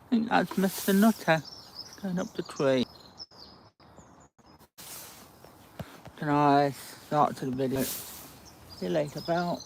I think that's Mr. Nutter going up the tree. Can I start to the video? See you later, about.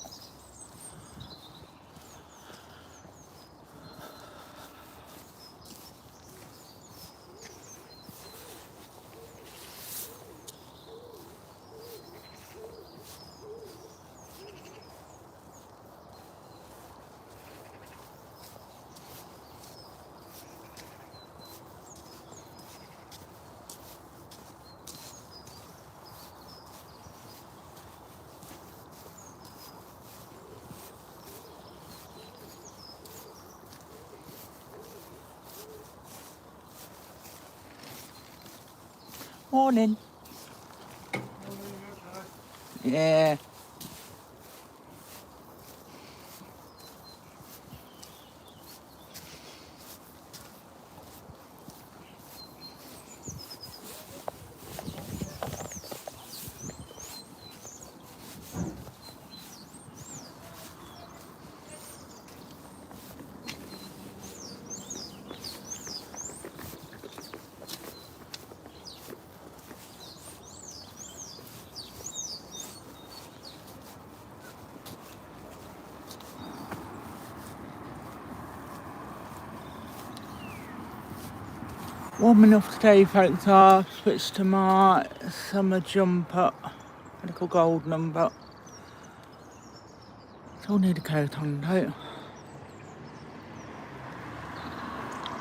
Morning. Yeah. Warm enough today, folks. I've switched to my summer jumper, a little gold number. Still need a coat on though.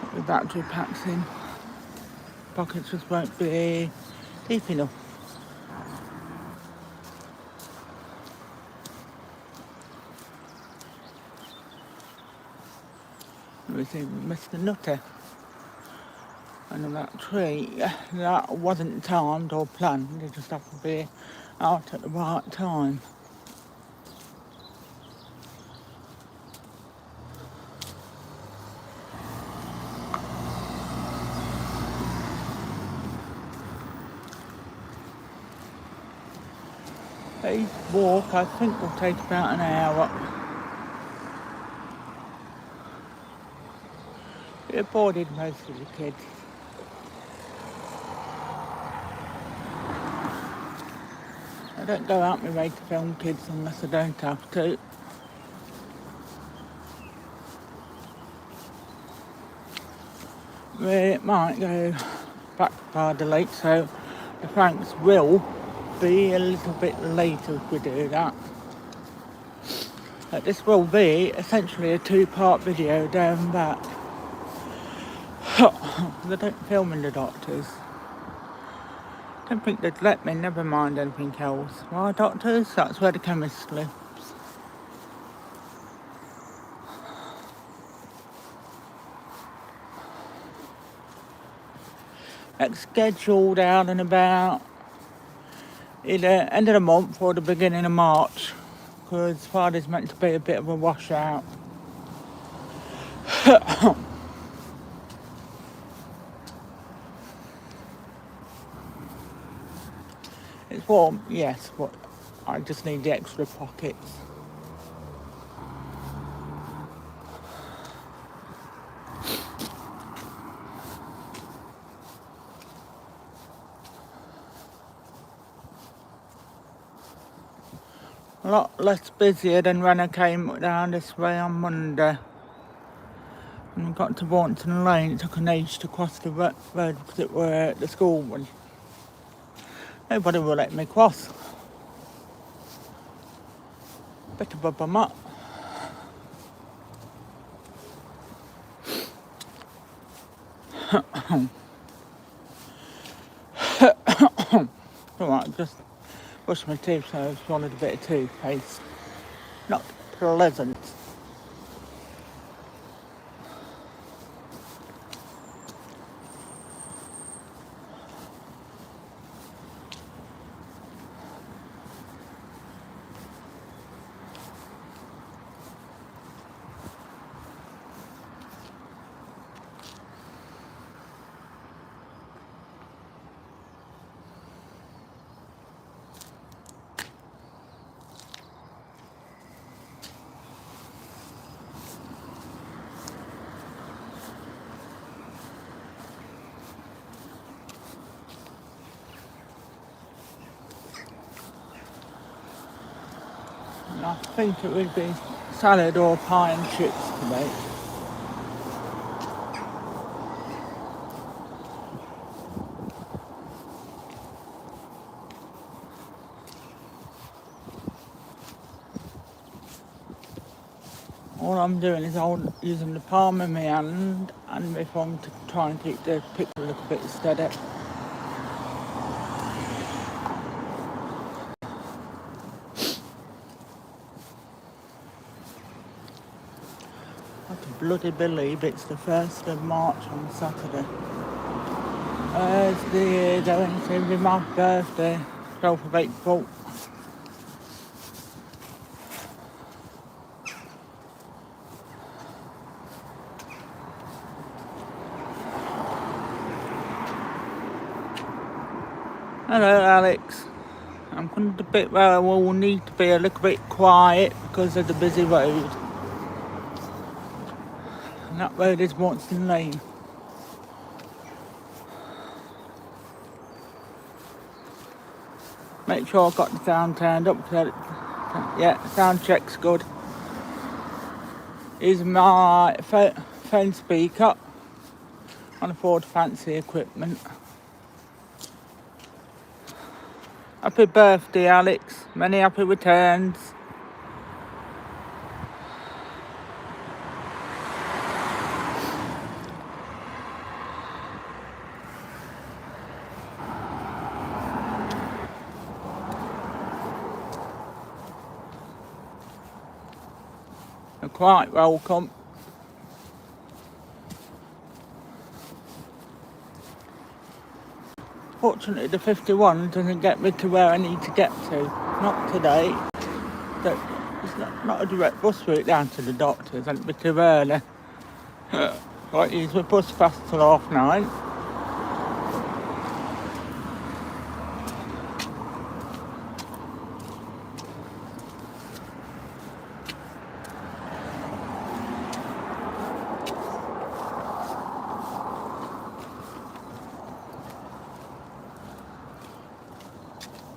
Got my battery packs in. Pockets just won't be deep enough. We see Mr. Nutter under that tree. That wasn't timed or planned, it just happened to be out at the right time. Each walk I think will take about an hour. You're boarded most of the kids. I don't go out my way to film kids unless I don't have to. We might go back by the lake, so the Franks will be a little bit later if we do that. But this will be essentially a two-part video down back. They don't film in the doctors. Don't think they'd let me, never mind anything else. Why doctors? That's where the chemist lives. It's scheduled out and about either end of the month or the beginning of March, because Friday's meant to be a bit of a washout. It's warm, yes, but I just need the extra pockets. A lot less busier than when I came down this way on Monday. When I got to Braunstone Lane, it took an age to cross the road because it were the school one. Nobody will let me cross. Bit of a bummer. Alright, just brush my teeth, so I swallowed a bit of toothpaste. Not pleasant. And I think it would be salad or pie and chips today. All I'm doing is using the palm of my hand and my thumb to try and keep the picture a little bit steady. I can bloody believe it's the 1st of March on Saturday. As the year going to be my birthday, 12th of April. Hello Alex. I'm coming to the bit where I will need to be a little bit quiet because of the busy road. And that road is Braunstone Lane. Make sure I've got the sound turned up. Yeah, sound check's good. Is my phone speaker on a Ford Fancy equipment. Happy birthday, Alex. Many happy returns. You're quite welcome. Fortunately, the 51 doesn't get me to where I need to get to. Not today. It's not a direct bus route down to the doctors, and it'd be too early. Right, use my bus fast till 9:30.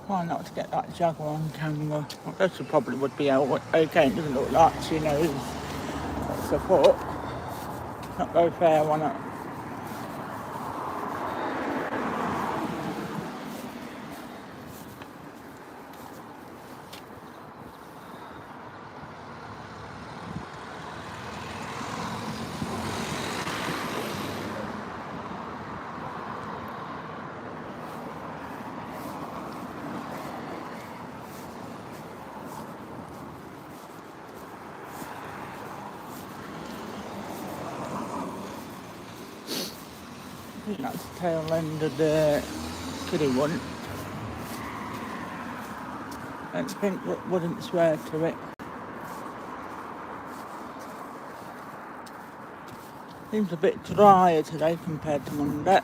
Try not to get that Jaguar on camera. I guess it probably would be okay. It doesn't look like she knows what's the foot. Not very fair on it. I think that's the tail end of the kiddie one. I think wouldn't swear to it. Seems a bit drier today compared to Monday.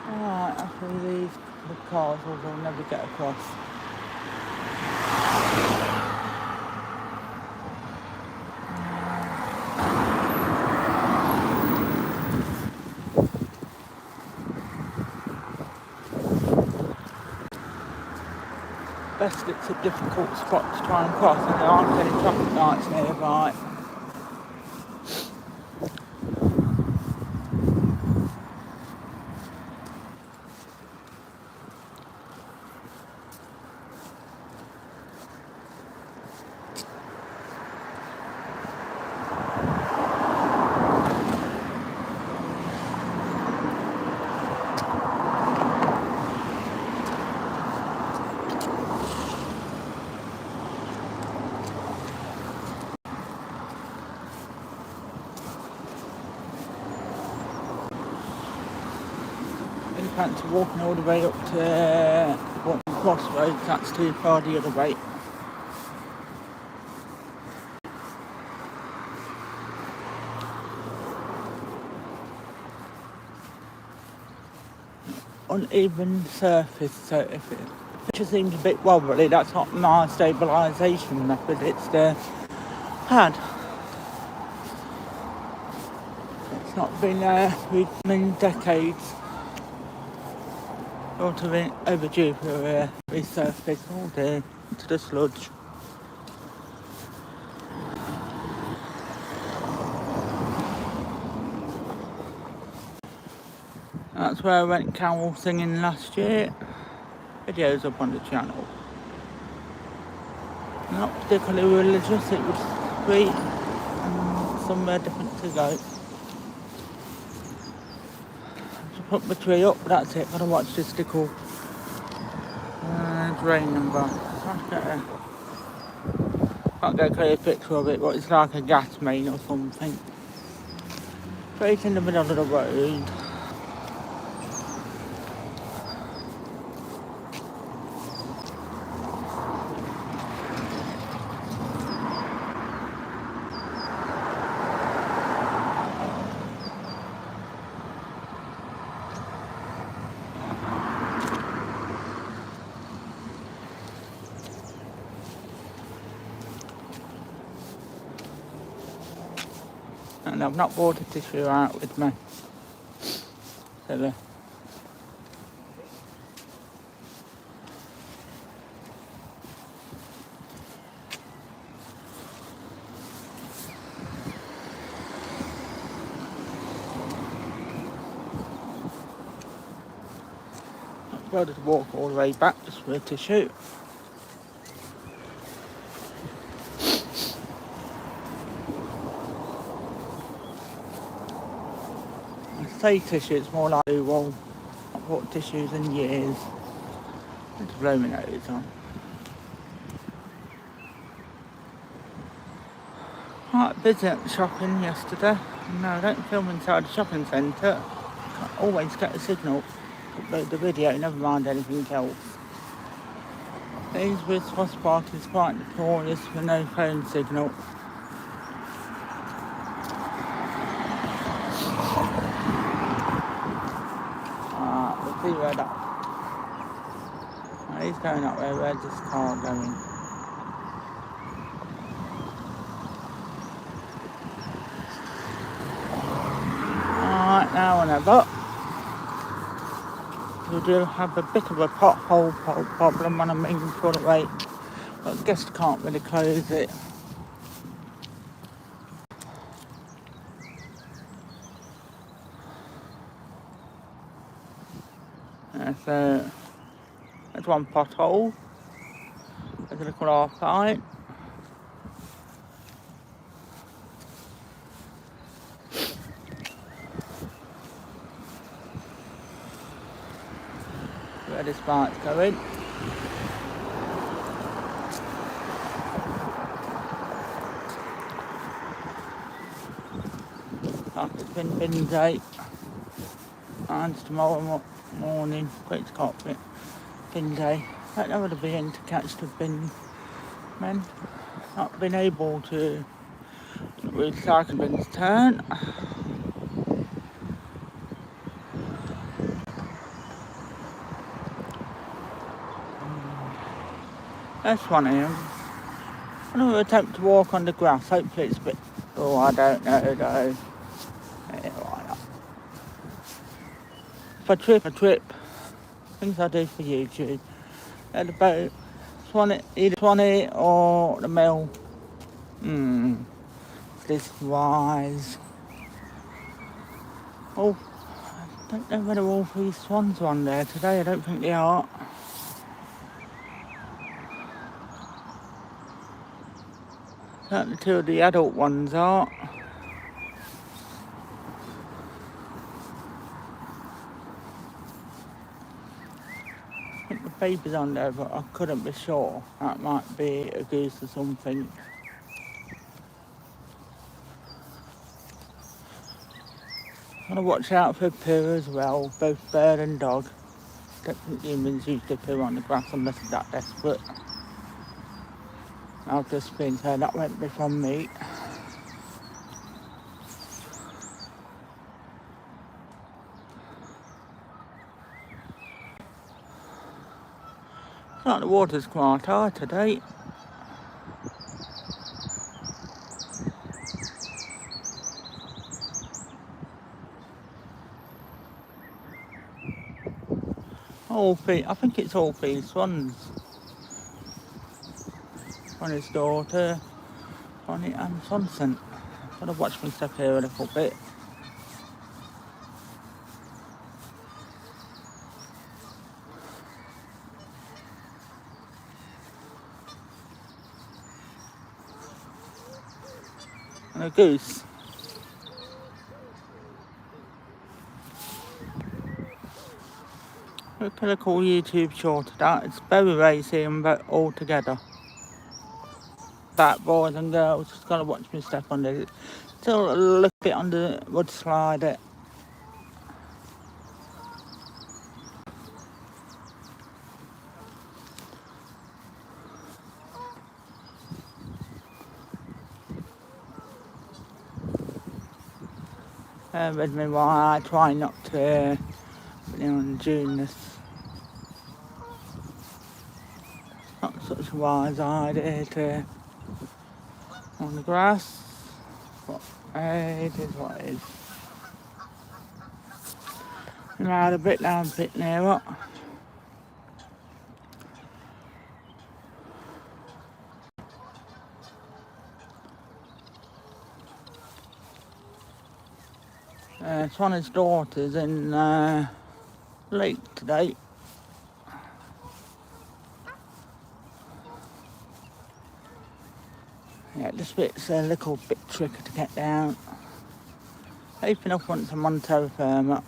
Alright, after these the cars we'll never get across. Best it's a difficult spot to try and cross and there aren't any traffic lights nearby. Fancy walking all the way up to Braunstone Crossroads, that's too far the other way. Uneven surface, so if it just seems a bit wobbly, that's not my stabilisation method, it's the pad. It's not been there for many decades. sort of overdue for resurface all day to the sludge. That's where I went carol singing last year. Videos up on the channel. Not particularly religious, it was sweet and somewhere different to go. To put my tree up, that's it. Gotta watch this tickle. It's raining, but can't get a clear picture of it, but it's like a gas main or something. Right in the middle of the road. And I've not brought a tissue out with me. So I've got to walk all the way back just for a tissue. I say tissue, it's more like well, I've bought tissues in years. I had to blow my nose on. Quite busy at the shopping yesterday. No, I don't film inside the shopping centre. I always get a signal to upload the video, never mind anything else. Leicester Park is quite notorious for no phone signal. We'll see where that... he's going up there, where's this car going? Alright, now whenever. We do have a bit of a pothole problem on a main footway, but I guess I can't really close it. So there's one pothole, there's a little half pint. Where this bike's going. It's been bin day, and tomorrow morning, quick cockpit, bin day. Don't know where to be in to catch the bin men. Not been able to recycle bins turn. That's one of them. I'm going to attempt to walk on the grass, hopefully it's a bit... oh, I don't know though. Yeah, why not? If I trip, things I do for YouTube. At the boat, either Swanee or the mill. This wise. Oh, I don't know whether all three swans are on there today, I don't think they are. Certainly two of the adult ones are. I think the baby's on there, but I couldn't be sure. That might be a goose or something. Gotta watch out for poo as well, both bird and dog. Don't think humans usually poo on the grass unless it's that desperate. I've just been told that won't be from me. It's like the water's quite high today. I think it's all three swans. On his daughter, Bonnie and Sonson. I've got to watch my stuff here a little bit. And a goose. Look at a cool YouTube short of that. It's very racing, but all together. That, boys and girls, just gotta watch me step on it. Still a little bit on the wood slide it. With me why I try not to put it on June this. Not such a wise idea to on the grass. But it is what it is. Now a bit down, a bit nearer. Swan's daughter's in lake today. Yeah, this bit's a little bit tricky to get down. Open up once I'm on terra firma.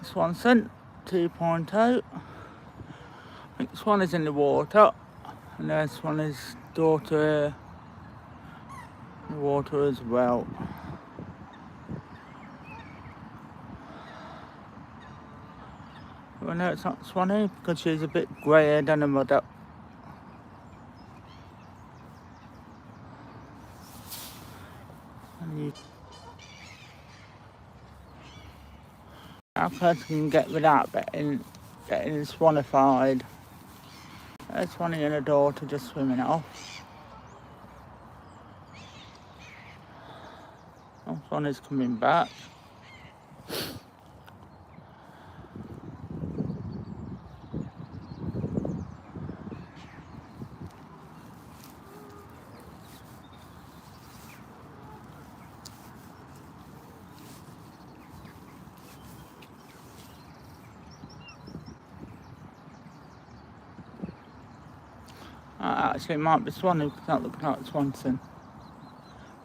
Swanson 2.0. I think Swan is in the water, and there's one is daughter in the water as well. Well, no, it's not Swanee because she's a bit greyer than her mother. How person can get without getting swanified. There's Swanee and her daughter just swimming off. Oh, Swanee's coming back. Actually, it might be Swanee because that looks like Swanson.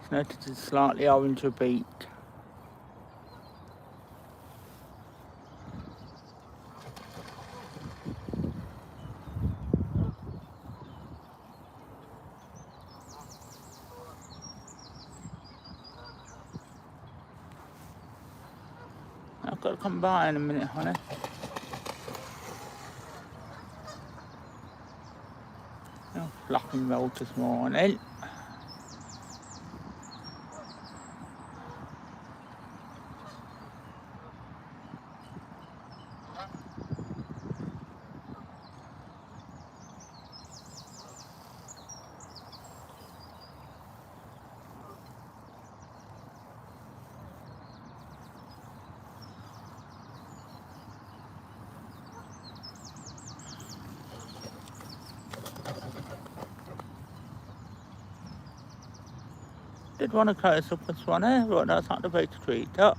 It's noticed it's slightly orange beak. I've got to come by in a minute, honey. Oh, flapping rolled this morning. Did want to close up with Swanee, but that's not the way to treat it.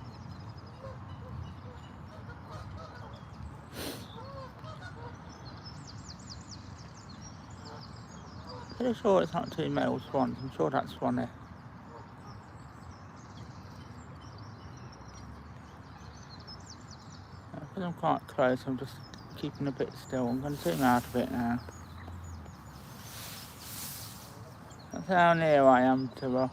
Pretty sure it's not two male swans, I'm sure that's Swanee. Because I'm quite close, I'm just keeping a bit still. I'm going to zoom out a bit now. That's how near I am to her.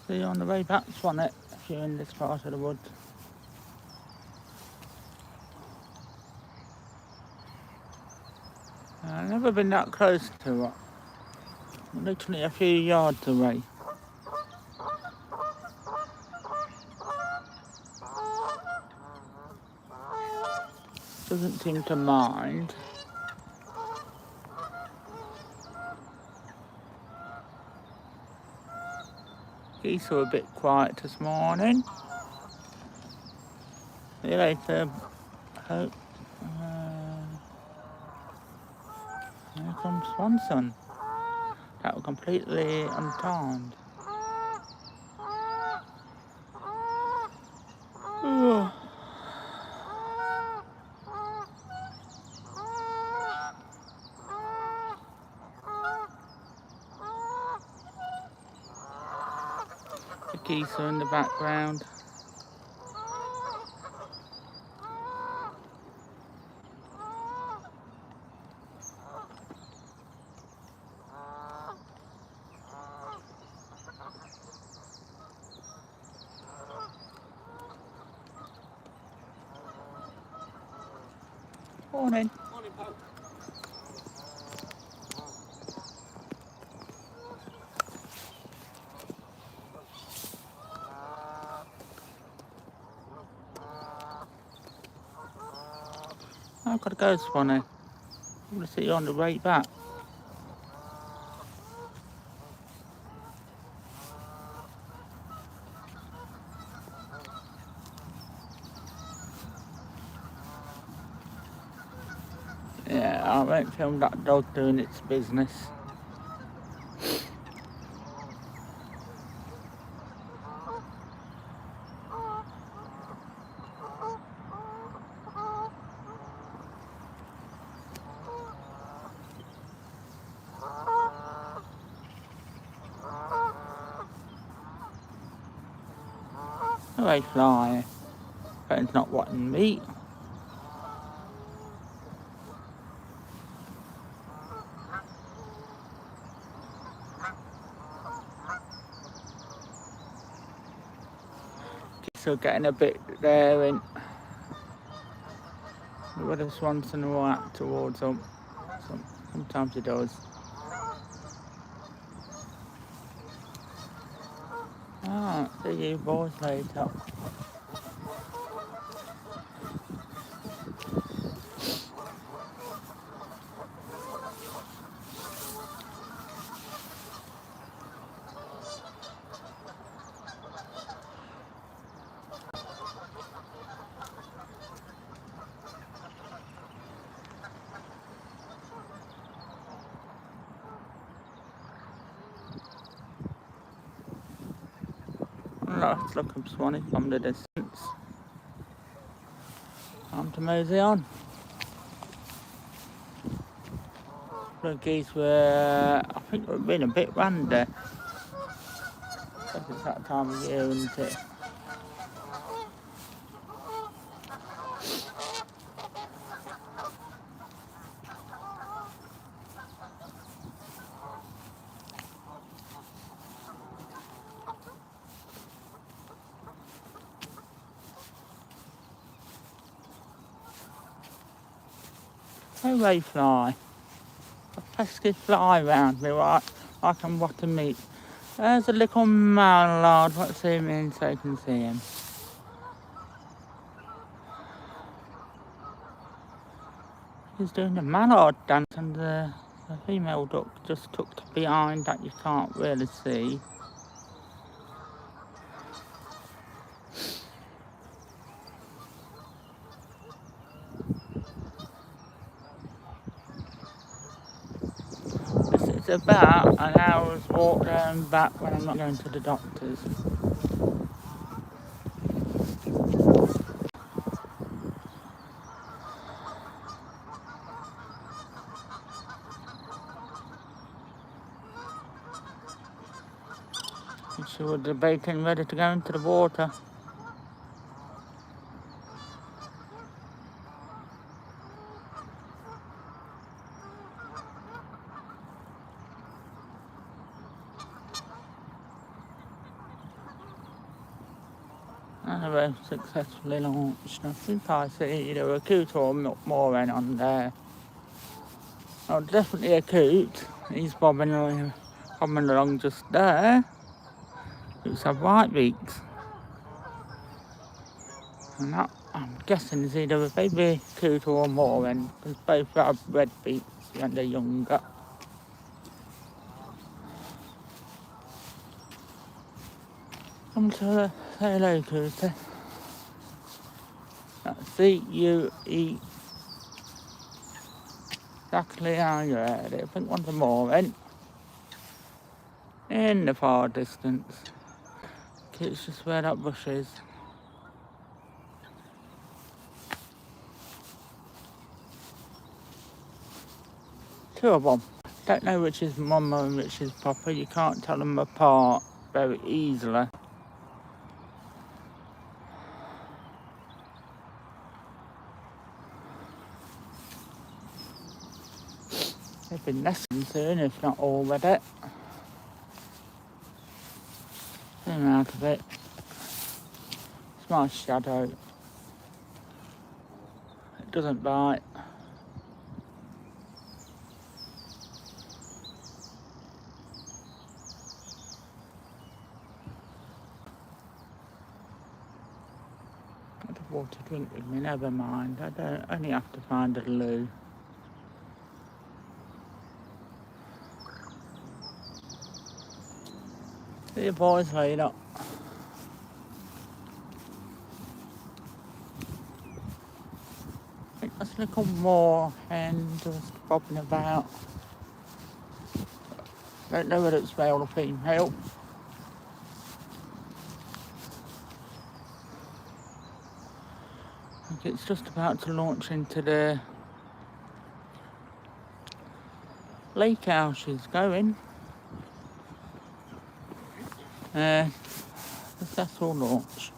See you on the way back, Swanee, if you're in this part of the woods. I've never been that close to it. Literally a few yards away. Doesn't seem to mind. Geese were a bit quiet this morning. See you later. Hope. Here comes Swanson. That was completely untimed. Oh. The geese are in the background. Morning. Morning, Pope. I've got to go, Swanee. I'm going to see you on the way back. Yeah, I won't film that dog doing its business. Away fly. But it's not wanting meat. Still getting a bit there, and whether Swanson will act towards them. Sometimes he does. Ah, see you boys later. Let's look up Swanee from the distance. Time to mosey on. The geese were, I think, were being a bit randy. Because it's that time of year, isn't it? Away fly. A pesky fly round me, right? I can what to meet. There's a little mallard. Let's zoom in so you can see him. He's doing the mallard dance, and the female duck just tucked behind that you can't really see. It's about an hour's walk there and back when I'm not going to the doctor's. She with the bacon ready to go into the water. And they were successfully launched. I think I see either a coot or a moorhen on there. Oh, definitely a coot. He's bobbing along just there. Coots have white beaks. And that, I'm guessing, is either a baby coot or a moorhen, because both have red beaks when they're younger. Come to say hello, Cootie. That's C-U-E. Exactly how you heard it. I think one's a moorhen. In the far distance. It's just where that bush is. Two of them. Don't know which is mama and which is papa. You can't tell them apart very easily. They've been nesting soon, if not already. Zoom out of it. It's my shadow. It doesn't bite. Got a water drink with me, never mind. I don't only have to find a loo. See you boys later. I think that's a little more hen just bobbing about. Don't know whether it's male or female. I think it's just about to launch into the lake house she's going. Successful launch.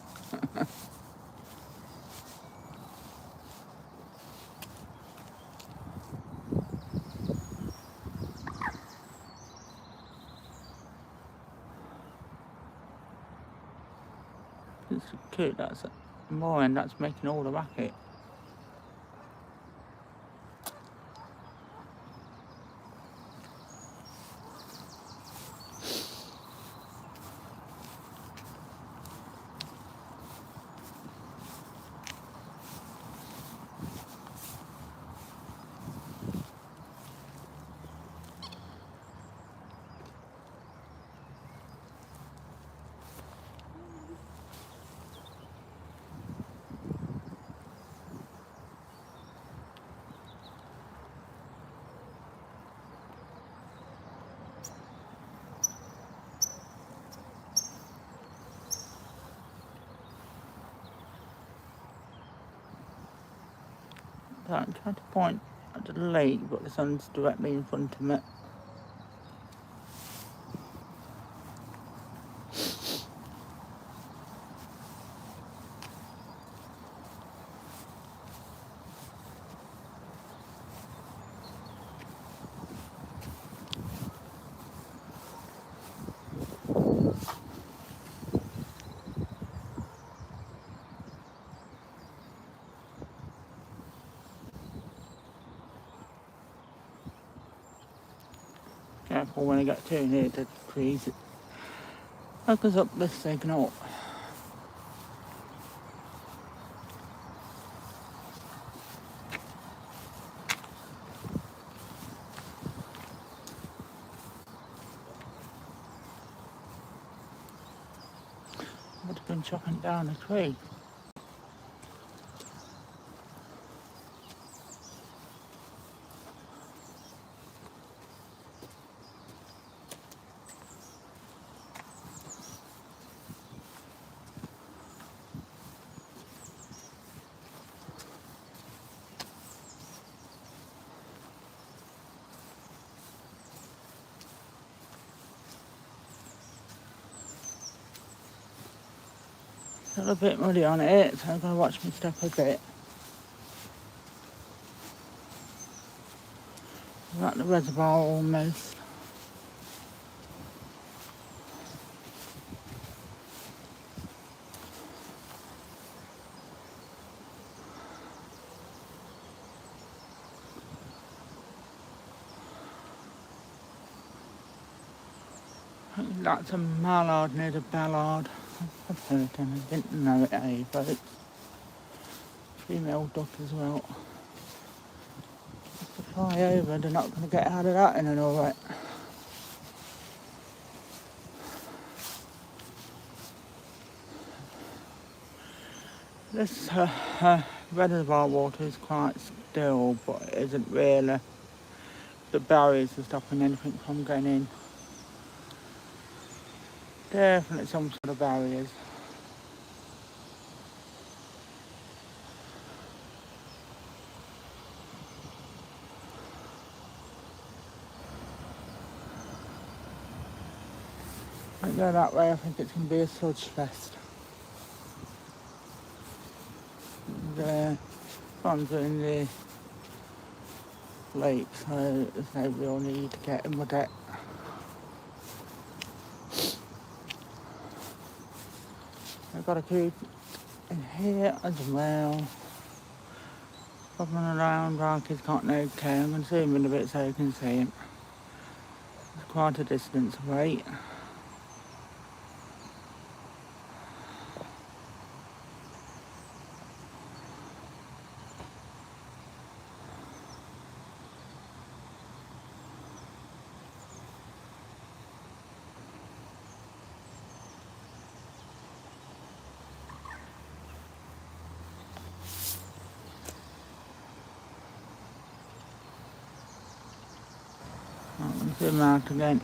It's cute, that's more, and that's making all the racket. I'm trying to point at the lake, but the sun's directly in front of me. Careful when I get too near the trees, it focus up the signal. Would have been chopping down a tree. A little bit muddy on it, so I'm going to watch me step a bit. I'm at the reservoir almost. That's a mallard near the ballard. I've heard them, I didn't know it either. It's female duck as well. If they fly over, they're not going to get out of that in an alright. This reservoir water is quite still, but it isn't really. The barriers are stopping anything from getting in. Definitely some sort of barriers. If I go that way, I think it's going to be a sludge fest. The ponds are in the lake, so there's no real need to get in with it. I've got a keep in here as well. Popping around like he's got no care. I'm going to zoom in a bit so you can see him. It's quite a distance away. I'm going to zoom out again.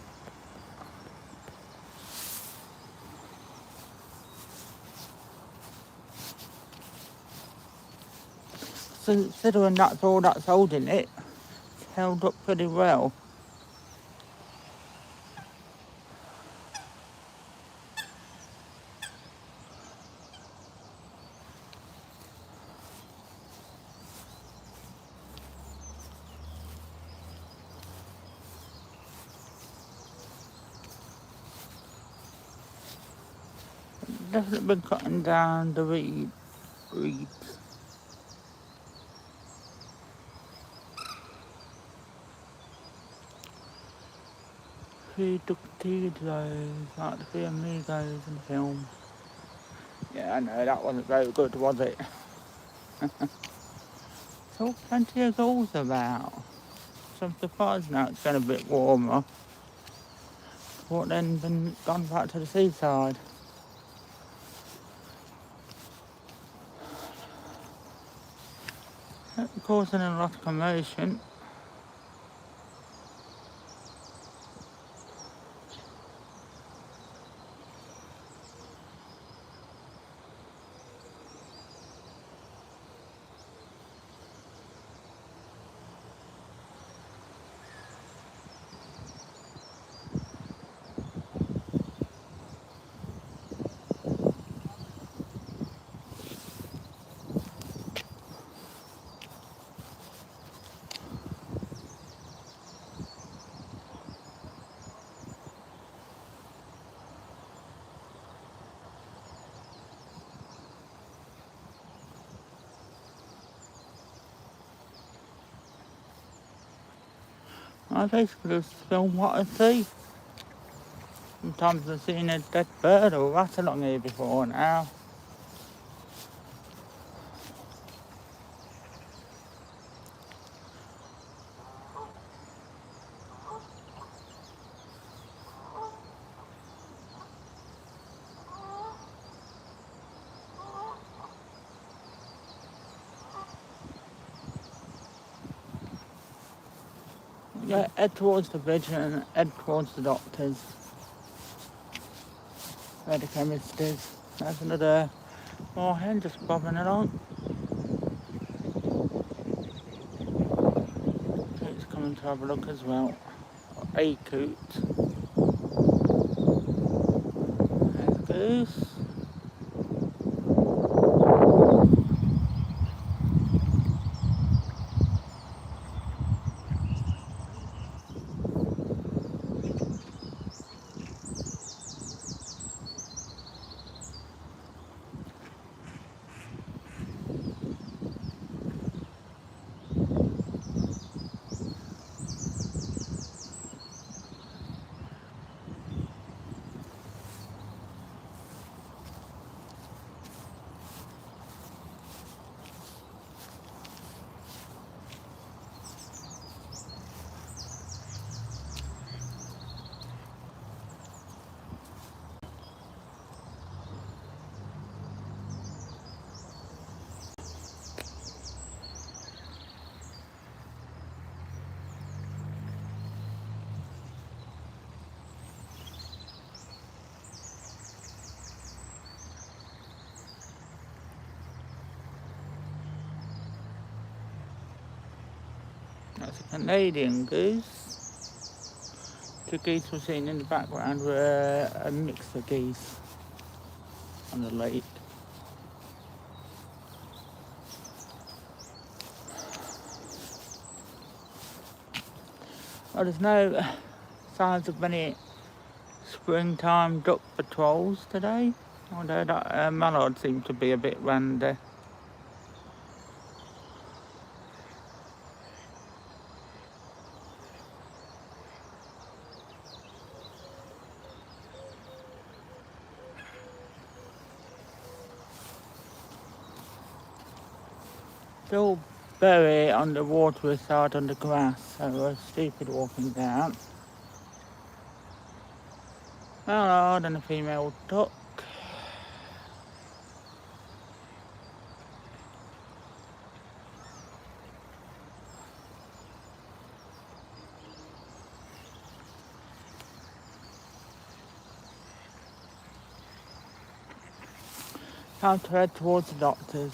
So considering that's all that's holding it, it's held up pretty well. Definitely been cutting down the reeds. Three ductillos, like the three amigos in the film. Yeah, I know, that wasn't very good, was it? Still plenty of gulls about. So I'm surprised now it's getting a bit warmer. But then been gone back to the seaside. Causing a lot of commotion. I basically just film what I see. Sometimes I've seen a dead bird or rat along here before now. Yeah, head towards the bridge and head towards the doctors. Where the chemist is. There's another moorhen just bobbing along. Coot's coming to have a look as well. A coot. There's a goose. That's a Canadian goose. The geese we're seeing in the background were a mix of geese on the lake. Well, there's no signs of many springtime duck patrols today, although that mallard seemed to be a bit randy. Still very on the watery side on the grass, so we're stupid walking down. Mallard and a female duck. Time to head towards the doctor's.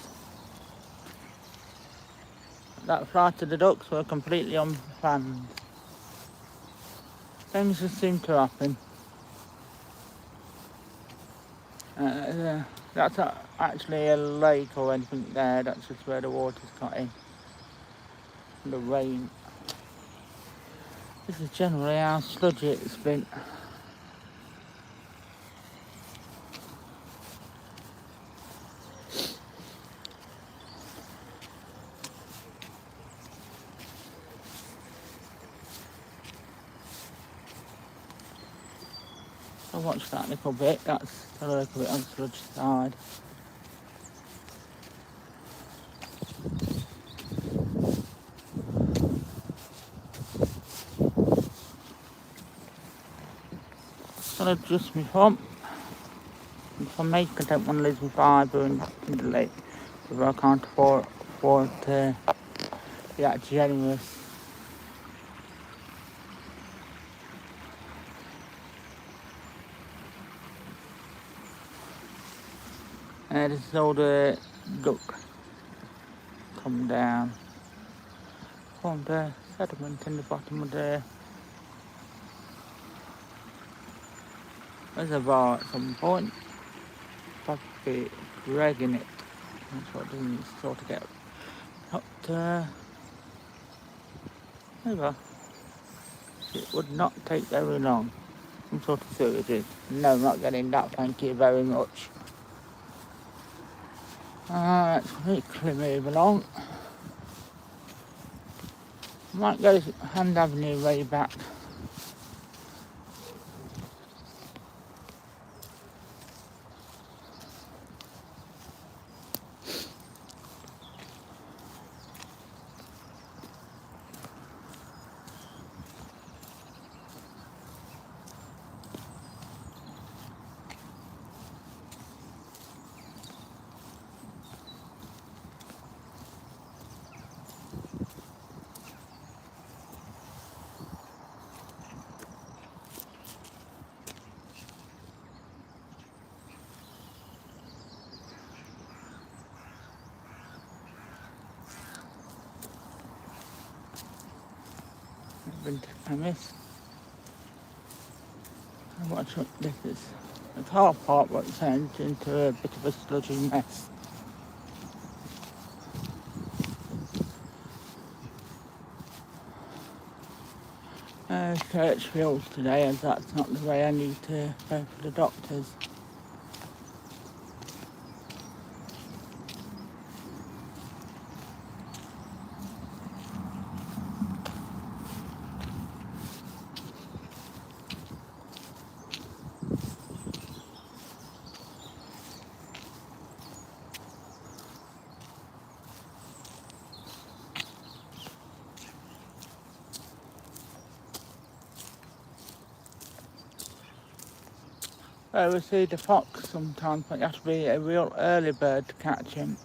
That flight of the ducks were completely unplanned. Things just seem to happen. That's not actually a lake or anything there, that's just where the water's got in. The rain. This is generally how sludgy it's been. I'll watch that little bit, that's a little bit on the sludge side. Gotta adjust my pump. If I make, I don't want to lose my fibre in the lake, because I can't afford to be that generous. This is all the duck come down from the sediment in the bottom of the reservoir at some point. Probably dragging it. That's what it doesn't sort of get up to over. It would not take very long. Some sort of sewage. No, I'm not getting that, thank you very much. Let's quickly move along. Might go Hand Avenue way back. Been to Chemist. And watch what this is. The car park what turned into a bit of a sludgy mess. Church fields today, as that's not the way I need to go for the doctors. We see the fox sometimes, but you have to be a real early bird to catch him.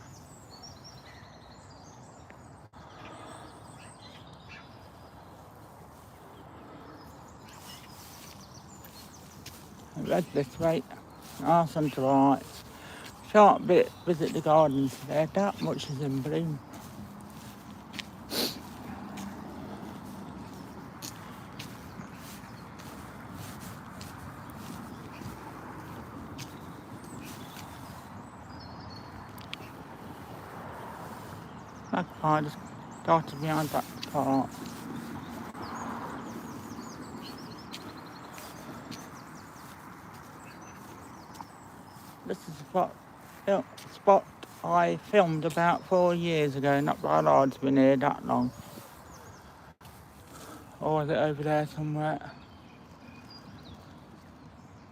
Red this way, arse on to the right. Short bit, visit the gardens there, that much is in bloom. Magpie just darted behind that car. This is a spot I filmed about 4 years ago. Not that I'd been here that long. Or is it over there somewhere?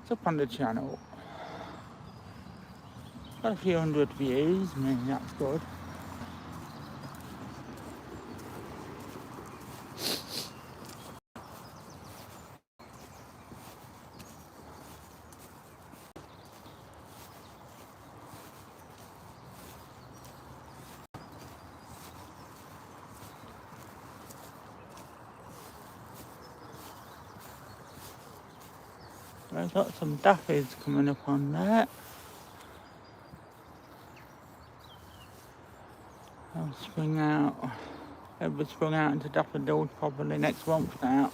It's up on the channel. Got a few hundred views. I mean, that's good. We've got some daffies coming up on there. They'll spring out. They'll be sprung out into daffodils probably next month now.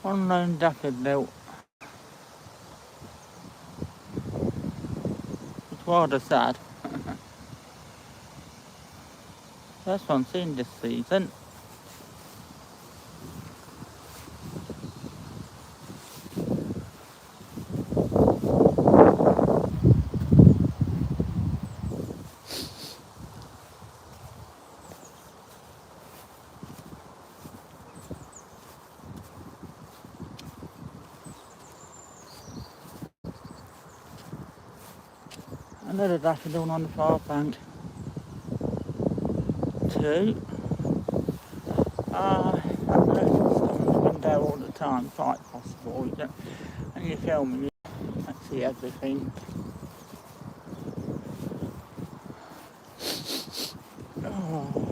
One lone daffodil. It's rather sad. First one seen this season. Another daffodil on the far bank. Two. I've noticed someone's been there all the time, quite possible. And you're filming, you can't see everything. Oh.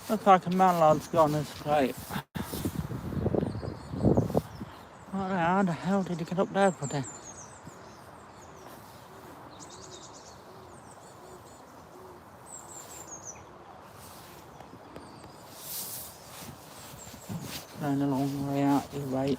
Looks like a mallard's gone astray. How the hell did he get up there for then? Going a long way out your way.